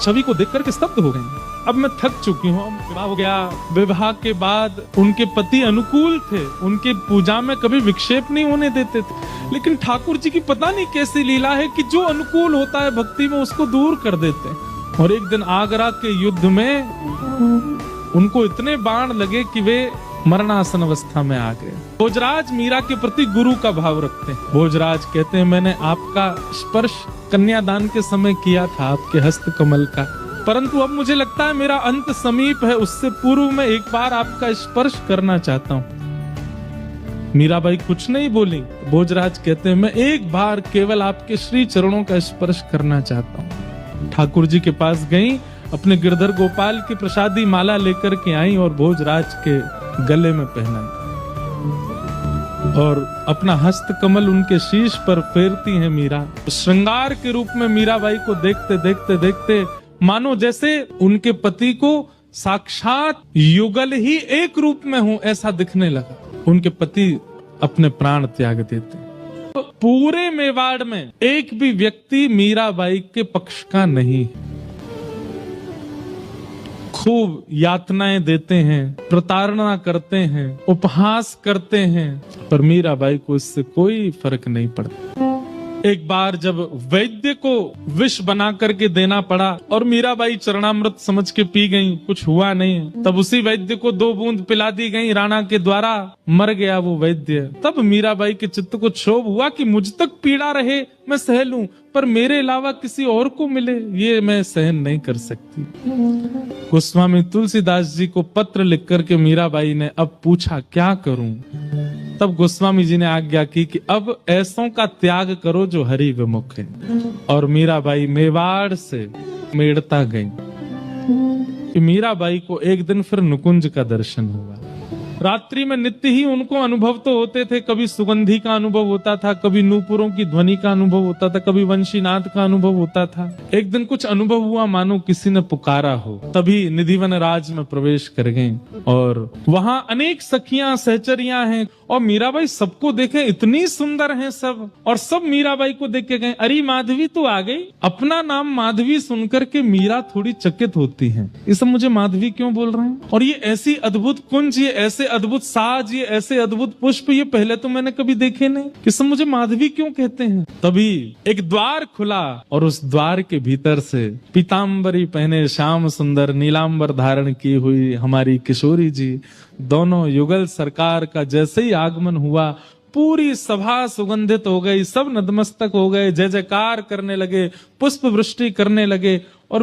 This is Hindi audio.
छवि को देख करके स्तब्ध हो गई। अब मैं थक चुकी हूँ, विवाह हो गया। विवाह के बाद उनके पति अनुकूल थे, उनके पूजा में कभी विक्षेप नहीं होने देते थे, लेकिन ठाकुर जी की पता नहीं कैसी लीला है कि जो अनुकूल होता है भक्ति में उसको दूर कर देते हैं। और एक दिन आगरा के युद्ध में उनको इतने बाण लगे कि वे मरणासन अवस्था में आ गए। भोजराज मीरा के प्रति गुरु का भाव रखते हैं। भोजराज कहते हैं, मैंने आपका स्पर्श कन्यादान के समय किया था, आपके हस्त कमल का, परंतु अब मुझे लगता है मेरा अंत समीप है, उससे पूर्व मैं एक बार आपका स्पर्श करना चाहता हूँ। मीराबाई कुछ नहीं बोली। भोजराज कहते हैं, मैं एक बार केवल आपके श्री चरणों का स्पर्श करना चाहता हूँ। ठाकुर जी के पास गई, अपने गिरधर गोपाल की प्रसादी माला लेकर के आई और भोजराज के गले में पहनाई और अपना हस्त कमल उनके शीश पर फेरती हैं मीरा। श्रृंगार के रूप में मीराबाई को देखते देखते देखते मानो जैसे उनके पति को साक्षात युगल ही एक रूप में हो ऐसा दिखने लगा। उनके पति अपने प्राण त्याग देते। तो पूरे मेवाड़ में एक भी व्यक्ति मीराबाई के पक्ष का नहीं है। खूब यातनाएं देते हैं, प्रताड़ना करते हैं, उपहास करते हैं, पर मीराबाई को इससे कोई फर्क नहीं पड़ता। एक बार जब वैद्य को विष बना करके देना पड़ा और मीराबाई चरणामृत समझ के पी गई, कुछ हुआ नहीं, तब उसी वैद्य को 2 बूंद पिला दी गई राणा के द्वारा, मर गया वो वैद्य। तब मीराबाई के चित्त को क्षोभ हुआ कि मुझ तक पीड़ा रहे मैं सह लूं, पर मेरे अलावा किसी और को मिले ये मैं सहन नहीं कर सकती। गोस्वामी तुलसीदास जी को पत्र लिख करके मीराबाई ने अब पूछा, क्या करूं? तब गोस्वामी जी ने आज्ञा की कि अब ऐसों का त्याग करो जो हरि विमुख है। और मीराबाई मेवाड़ से मेड़ता गई कि मीराबाई को एक दिन फिर नुकुंज का दर्शन हुआ। रात्रि में नित्य ही उनको अनुभव तो होते थे, कभी सुगंधी का अनुभव होता था, कभी नूपुरों की ध्वनि का अनुभव होता था, कभी वंशीनाद का अनुभव होता था। एक दिन कुछ अनुभव हुआ मानो किसी ने पुकारा हो, तभी निधिवन राज में प्रवेश कर गए और वहां अनेक सखियां सहचरियां हैं और मीराबाई सबको देखे, इतनी सुंदर हैं सब, और सब मीराबाई को देख के गए, अरे माधवी तो आ गई। अपना नाम माधवी सुनकर के मीरा थोड़ी चकित होती हैं, ये सब मुझे माधवी क्यों बोल रहे हैं, और ये ऐसी अद्भुत कुंज, ये ऐसे अद्भुत साज, ये ऐसे अद्भुत पुष्प, ये पहले तो मैंने कभी देखे नहीं, ये सब मुझे माधवी क्यों कहते हैं। तभी एक द्वार खुला और उस द्वार के भीतर से पीताम्बरी पहने श्याम सुंदर नीलांबर धारण की हुई हमारी किशोरी जी, दोनों युगल सरकार का जैसे ही आगमन हुआ, पूरी सभा सुगंधित हो गई, सब नतमस्तक हो गए, जय जयकार करने लगे, पुष्प वृष्टि करने लगे और